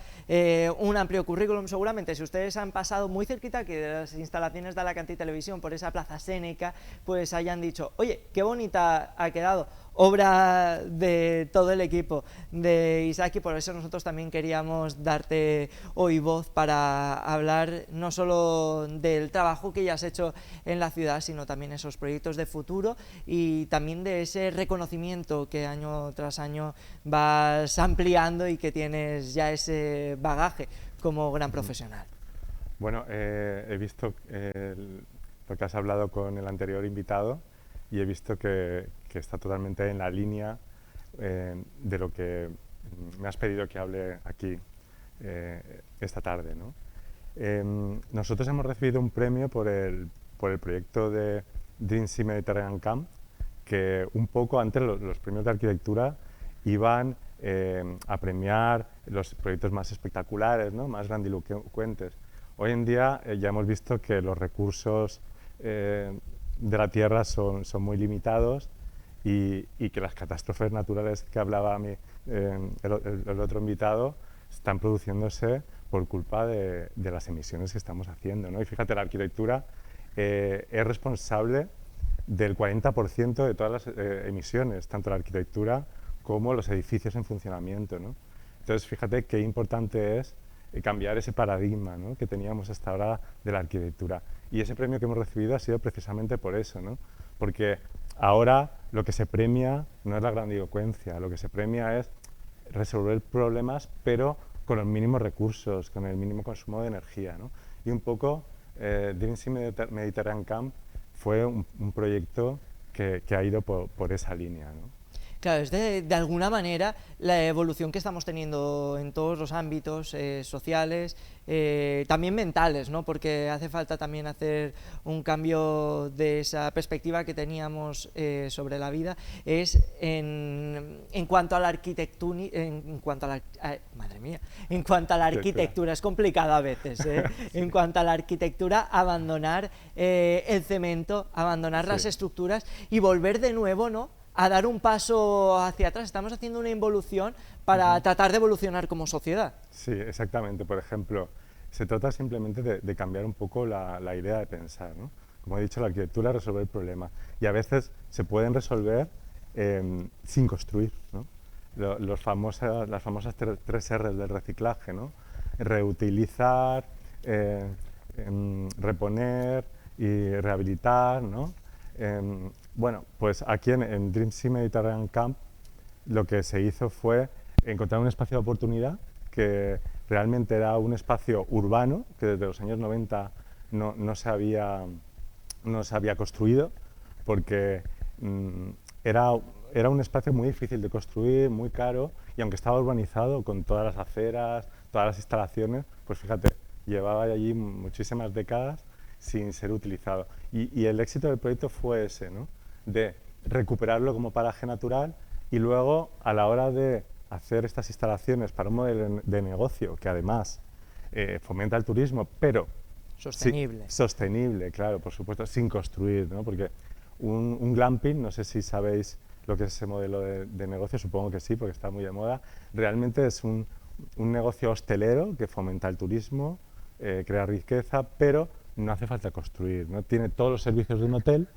un amplio currículum seguramente. Si ustedes han pasado muy cerquita aquí de las instalaciones de Alacantí Televisión por esa Plaza Séneca, pues hayan dicho, oye, qué bonita ha quedado, obra de todo el equipo de Isaac, y por eso nosotros también queríamos darte hoy voz para hablar no solo del trabajo que ya has hecho en la ciudad, sino también esos proyectos de futuro y también de ese reconocimiento que año tras año vas ampliando y que tienes ya ese bagaje como gran profesional. Bueno, he visto lo que has hablado con el anterior invitado y he visto que está totalmente en la línea de lo que me has pedido que hable aquí esta tarde, ¿no? Nosotros hemos recibido un premio por el proyecto de Dream Sea Mediterranean Camp, que un poco antes los premios de arquitectura iban a premiar los proyectos más espectaculares, ¿no? Más grandilocuentes. Hoy en día ya hemos visto que los recursos de la Tierra son muy limitados y que las catástrofes naturales que hablaba el otro invitado están produciéndose por culpa de las emisiones que estamos haciendo, ¿no? Y fíjate, la arquitectura es responsable del 40% de todas las emisiones, tanto la arquitectura como los edificios en funcionamiento, ¿no? Entonces, fíjate qué importante es cambiar ese paradigma, ¿no?, que teníamos hasta ahora de la arquitectura. Y ese premio que hemos recibido ha sido precisamente por eso, ¿no? Porque ahora lo que se premia no es la grandilocuencia, lo que se premia es resolver problemas, pero con los mínimos recursos, con el mínimo consumo de energía, ¿no? Y un poco Dream City Mediterranean Camp fue un proyecto que ha ido por esa línea, ¿no? Claro, es de alguna manera la evolución que estamos teniendo en todos los ámbitos sociales, también mentales, ¿no? Porque hace falta también hacer un cambio de esa perspectiva que teníamos sobre la vida, es en cuanto a la arquitectura, madre mía, en cuanto a la arquitectura, es complicado a veces, sí. En cuanto a la arquitectura, abandonar el cemento, abandonar las estructuras y volver de nuevo, ¿no?, a dar un paso hacia atrás. Estamos haciendo una involución para tratar de evolucionar como sociedad. Sí, exactamente. Por ejemplo, se trata simplemente de cambiar un poco la idea de pensar, ¿no? Como he dicho, la arquitectura es resolver el problema y a veces se pueden resolver sin construir, ¿no? Las famosas 3 R's del reciclaje, ¿no? Reutilizar, reponer y rehabilitar, ¿no? Bueno, pues aquí en Dream City Mediterranean Camp lo que se hizo fue encontrar un espacio de oportunidad que realmente era un espacio urbano que desde los años 90 no se había construido porque era un espacio muy difícil de construir, muy caro, y aunque estaba urbanizado con todas las aceras, todas las instalaciones, pues fíjate, llevaba allí muchísimas décadas sin ser utilizado. Y el éxito del proyecto fue ese, ¿no?, de recuperarlo como paraje natural y luego, a la hora de hacer estas instalaciones para un modelo de negocio que además fomenta el turismo, pero sostenible. Sí, sostenible, claro, por supuesto, sin construir, ¿no? Porque un glamping, no sé si sabéis lo que es ese modelo de negocio, supongo que sí, porque está muy de moda, realmente es un negocio hostelero que fomenta el turismo, crea riqueza, pero no hace falta construir, ¿no? Tiene todos los servicios de un hotel,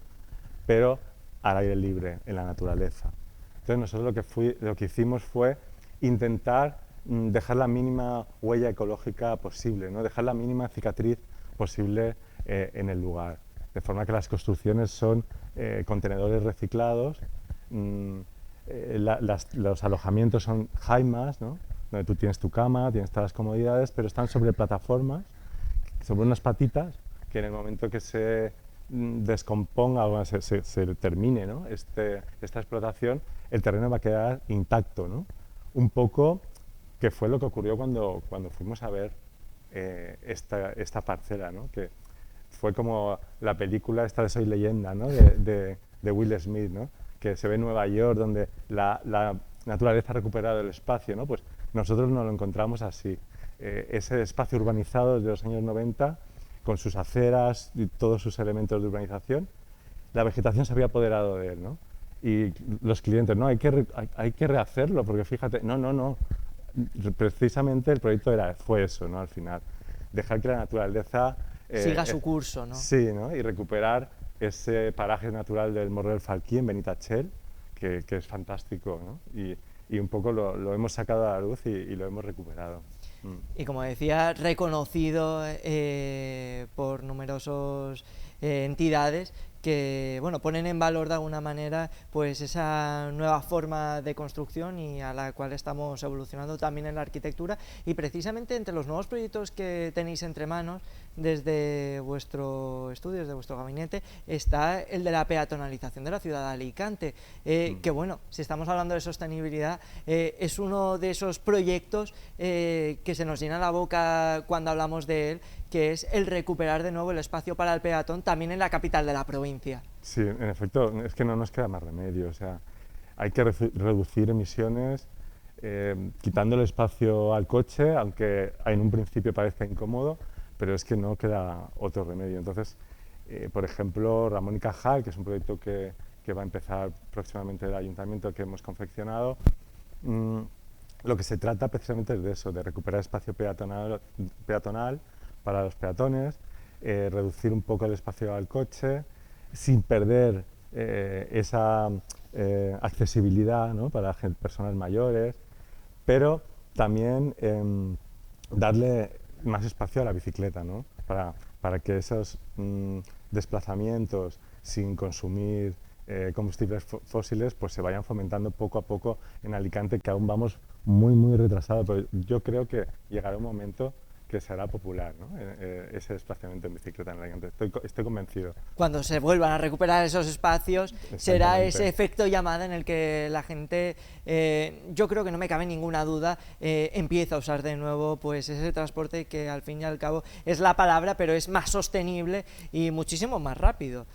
pero al aire libre, en la naturaleza. Entonces nosotros lo que hicimos fue intentar dejar la mínima huella ecológica posible, ¿no? Dejar la mínima cicatriz posible en el lugar, de forma que las construcciones son contenedores reciclados, los alojamientos son jaimas, ¿no?, donde tú tienes tu cama, tienes todas las comodidades, pero están sobre plataformas, sobre unas patitas, que en el momento que se descomponga o se termine, ¿no?, esta explotación, el terreno va a quedar intacto, ¿no? Un poco que fue lo que ocurrió cuando fuimos a ver esta parcela, ¿no?, que fue como la película esta de Soy Leyenda, ¿no?, de Will Smith, ¿no?, que se ve en Nueva York, donde la naturaleza ha recuperado el espacio, ¿no? Pues nosotros nos lo encontramos así, ese espacio urbanizado desde los años 90, con sus aceras y todos sus elementos de urbanización, la vegetación se había apoderado de él, ¿no? Y los clientes, no, hay que rehacerlo, porque fíjate, no, precisamente el proyecto fue eso, ¿no?, al final, dejar que la naturaleza siga su curso, ¿no? Sí, ¿no?, y recuperar ese paraje natural del Morro del Falquí en Benitachell, que es fantástico, ¿no? Y un poco lo hemos sacado a la luz y lo hemos recuperado. Y como decía, reconocido por numerosos entidades que, bueno, ponen en valor de alguna manera pues esa nueva forma de construcción y a la cual estamos evolucionando también en la arquitectura. Y precisamente entre los nuevos proyectos que tenéis entre manos desde vuestro estudio, desde vuestro gabinete, está el de la peatonalización de la ciudad de Alicante, que bueno, si estamos hablando de sostenibilidad, es uno de esos proyectos que se nos llena la boca cuando hablamos de él, que es el recuperar de nuevo el espacio para el peatón también en la capital de la provincia. Sí, en efecto, es que no nos queda más remedio, o sea, hay que reducir emisiones quitando el espacio al coche, aunque en un principio parezca incómodo, pero es que no queda otro remedio. Entonces, por ejemplo, Ramón y Cajal, que es un proyecto que va a empezar próximamente el ayuntamiento, que hemos confeccionado, lo que se trata precisamente es de eso, de recuperar espacio peatonal para los peatones, reducir un poco el espacio al coche, sin perder esa accesibilidad, ¿no?, para personas mayores, pero también darle más espacio a la bicicleta, ¿no?, para que esos desplazamientos sin consumir combustibles fósiles pues se vayan fomentando poco a poco en Alicante, que aún vamos muy retrasado, pero yo creo que llegará un momento que será popular, ¿no?, ese desplazamiento en bicicleta en Alicante. Estoy convencido. Cuando se vuelvan a recuperar esos espacios, será ese efecto llamada en el que la gente, yo creo que no me cabe ninguna duda, empieza a usar de nuevo pues ese transporte que al fin y al cabo es la palabra, pero es más sostenible y muchísimo más rápido.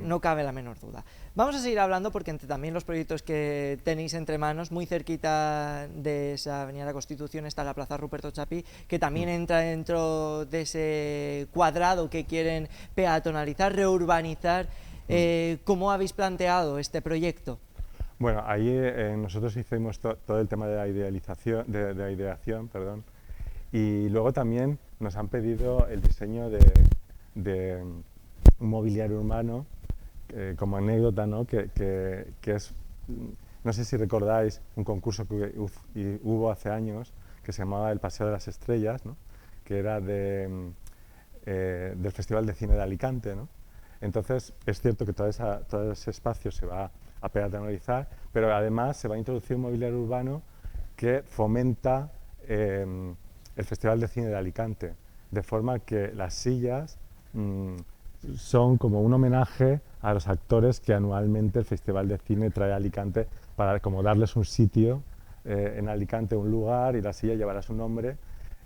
No cabe la menor duda. Vamos a seguir hablando porque entre también los proyectos que tenéis entre manos, muy cerquita de esa Avenida de la Constitución está la Plaza Ruperto Chapí, que también entra dentro de ese cuadrado que quieren peatonalizar, reurbanizar. ¿Cómo habéis planteado este proyecto? Bueno, ahí nosotros hicimos todo el tema de la ideación, perdón, y luego también nos han pedido el diseño de un mobiliario urbano, como anécdota, ¿no?, que es, no sé si recordáis un concurso que hubo hace años que se llamaba El Paseo de las Estrellas, ¿no?, que era del Festival de Cine de Alicante, ¿no? Entonces es cierto que todo ese espacio se va a peatonalizar, pero además se va a introducir un mobiliario urbano que fomenta el Festival de Cine de Alicante, de forma que las sillas son como un homenaje a los actores que anualmente el Festival de Cine trae a Alicante para como darles un sitio en Alicante, un lugar, y la silla llevará su nombre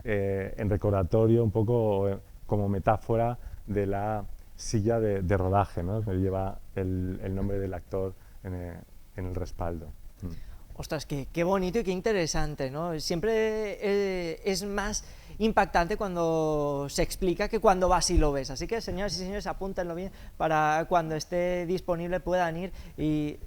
en recordatorio, un poco como metáfora de la silla de rodaje, ¿no?, que lleva el nombre del actor en el respaldo. Ostras, qué bonito y qué interesante, ¿no? Siempre es más impactante cuando se explica que cuando vas y lo ves. Así que, señoras y señores, apúntenlo bien para cuando esté disponible puedan ir y...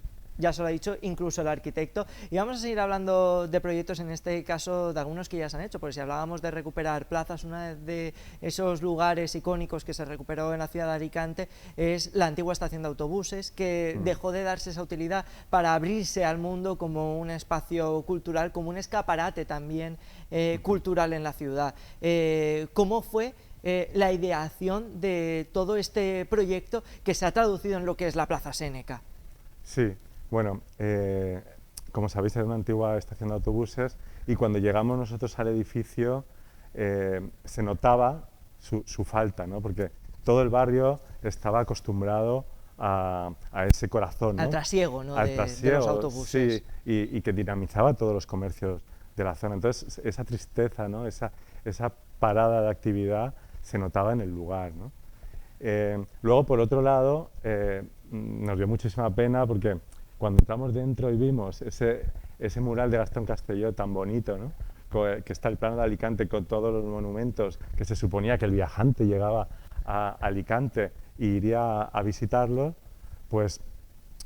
Ya se lo ha dicho incluso el arquitecto. Y vamos a seguir hablando de proyectos, en este caso de algunos que ya se han hecho, porque si hablábamos de recuperar plazas, uno de esos lugares icónicos que se recuperó en la ciudad de Alicante es la antigua estación de autobuses, que dejó de darse esa utilidad para abrirse al mundo como un espacio cultural, como un escaparate también cultural en la ciudad. ¿Cómo fue la ideación de todo este proyecto que se ha traducido en lo que es la Plaza Séneca? Sí. Bueno, como sabéis, era una antigua estación de autobuses y cuando llegamos nosotros al edificio se notaba su falta, ¿no?, porque todo el barrio estaba acostumbrado a ese corazón, ¿no?, al trasiego, ¿no?, al de trasiego, los autobuses. Sí, y que dinamizaba todos los comercios de la zona. Entonces, esa tristeza, ¿no?, esa parada de actividad se notaba en el lugar, ¿no? Luego, por otro lado, nos dio muchísima pena porque cuando entramos dentro y vimos ese mural de Gastón Castelló tan bonito, ¿no?, que está el plano de Alicante con todos los monumentos, que se suponía que el viajante llegaba a Alicante e iría a visitarlos, pues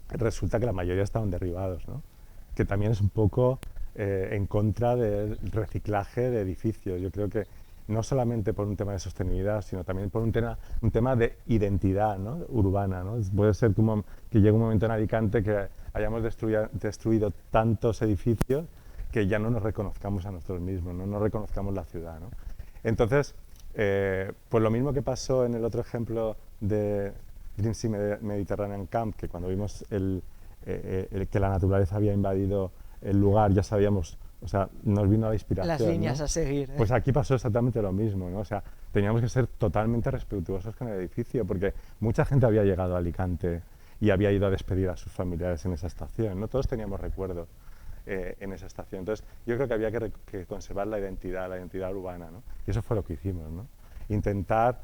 resulta que la mayoría estaban derribados, ¿no?, que también es un poco en contra del reciclaje de edificios. Yo creo que no solamente por un tema de sostenibilidad, sino también por un tema de identidad, ¿no?, urbana, ¿no? Puede ser que llegue un momento en Alicante que hayamos destruido tantos edificios que ya no nos reconozcamos a nosotros mismos, no reconozcamos la ciudad, ¿no? Entonces, pues lo mismo que pasó en el otro ejemplo de Green Sea Mediterranean Camp, que cuando vimos que la naturaleza había invadido el lugar, ya sabíamos, o sea, nos vino la inspiración. Las líneas, ¿no?, a seguir. Pues aquí pasó exactamente lo mismo, ¿no? O sea, teníamos que ser totalmente respetuosos con el edificio, porque mucha gente había llegado a Alicante y había ido a despedir a sus familiares en esa estación, ¿no? Todos teníamos recuerdos en esa estación. Entonces, yo creo que había que conservar la identidad urbana, ¿no? Y eso fue lo que hicimos, ¿no? Intentar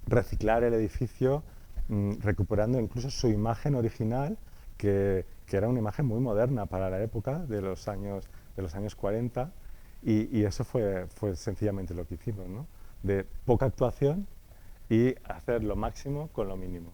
reciclar el edificio, recuperando incluso su imagen original, que que era una imagen muy moderna para la época de los años 40, y eso fue sencillamente lo que hicimos, ¿no? De poca actuación y hacer lo máximo con lo mínimo.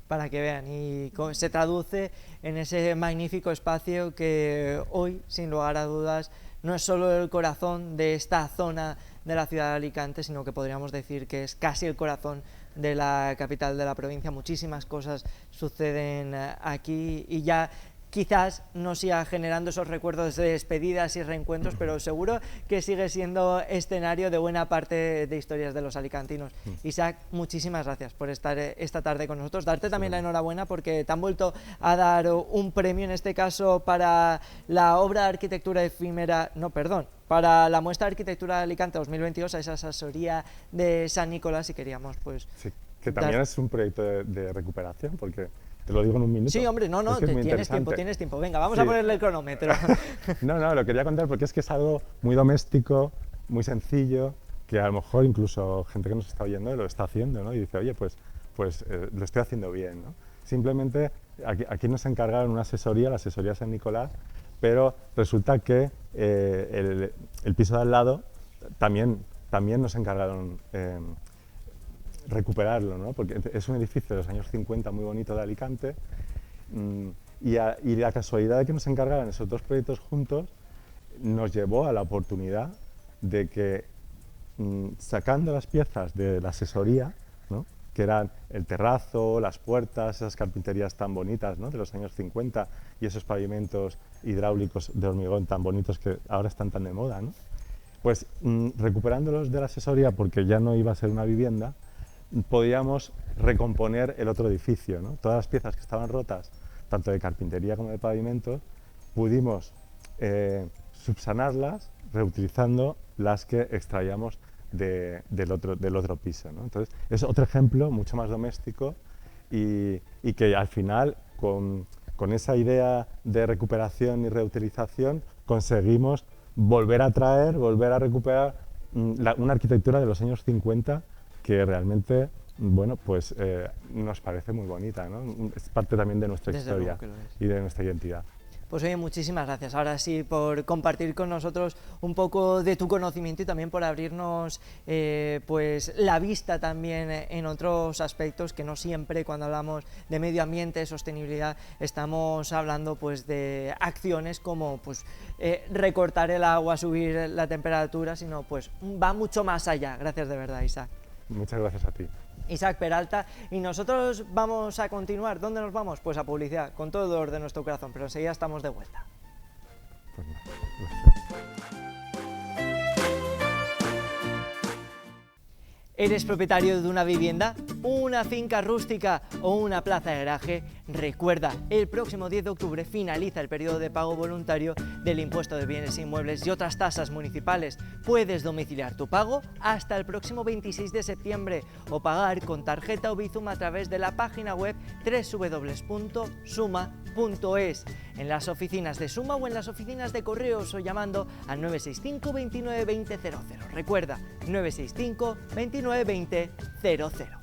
Para que vean, y se traduce en ese magnífico espacio que hoy, sin lugar a dudas, no es solo el corazón de esta zona de la ciudad de Alicante, sino que podríamos decir que es casi el corazón de la capital de la provincia. Muchísimas cosas suceden aquí y ya quizás no siga generando esos recuerdos de despedidas y reencuentros, pero seguro que sigue siendo escenario de buena parte de historias de los alicantinos. Isaac, muchísimas gracias por estar esta tarde con nosotros. Darte también la enhorabuena porque te han vuelto a dar un premio, en este caso para la obra de arquitectura efímera, para la muestra de arquitectura de Alicante 2022, a esa asesoría de San Nicolás, y queríamos pues... Sí, que también es un proyecto de recuperación, porque... Te lo digo en un minuto. Sí, hombre, no, es tienes tiempo. Venga, vamos a ponerle el cronómetro. No, lo quería contar porque es que es algo muy doméstico, muy sencillo, que a lo mejor incluso gente que nos está oyendo lo está haciendo, ¿no? Y dice, oye, pues lo estoy haciendo bien, ¿no? Simplemente aquí nos encargaron una asesoría, la asesoría San Nicolás, pero resulta que el piso de al lado también nos encargaron recuperarlo, ¿no? Porque es un edificio de los años 50 muy bonito de Alicante, y la casualidad de que nos encargaran esos dos proyectos juntos nos llevó a la oportunidad de que, sacando las piezas de la asesoría, ¿no? Que eran el terrazo, las puertas, esas carpinterías tan bonitas, ¿no? De los años 50, y esos pavimentos hidráulicos de hormigón tan bonitos que ahora están tan de moda, ¿no? Pues recuperándolos de la asesoría, porque ya no iba a ser una vivienda, podíamos recomponer el otro edificio, ¿no? Todas las piezas que estaban rotas, tanto de carpintería como de pavimentos, pudimos subsanarlas reutilizando las que extraíamos del otro piso, ¿no? Entonces, es otro ejemplo mucho más doméstico y que al final, con esa idea de recuperación y reutilización, conseguimos volver a recuperar una arquitectura de los años 50 que realmente, bueno, pues nos parece muy bonita, ¿no? Es parte también de nuestra historia y de nuestra identidad. Pues oye, muchísimas gracias ahora sí por compartir con nosotros un poco de tu conocimiento y también por abrirnos pues la vista también en otros aspectos que no siempre cuando hablamos de medio ambiente, sostenibilidad, estamos hablando pues de acciones como pues recortar el agua, subir la temperatura, sino pues va mucho más allá. Gracias de verdad, Isaac. Muchas gracias a ti. Isaac Peralta, y nosotros vamos a continuar. ¿Dónde nos vamos? Pues a publicidad, con todo el dolor de nuestro corazón, pero enseguida estamos de vuelta. Pues nada, ¿Eres propietario de una vivienda, una finca rústica o una plaza de garaje? Recuerda, el próximo 10 de octubre finaliza el periodo de pago voluntario del impuesto de bienes inmuebles y otras tasas municipales. Puedes domiciliar tu pago hasta el próximo 26 de septiembre o pagar con tarjeta o Bizum a través de la página web www.suma.es, en las oficinas de Suma o en las oficinas de correos o llamando al 965 29 20 00. Recuerda, 965 29 20 00.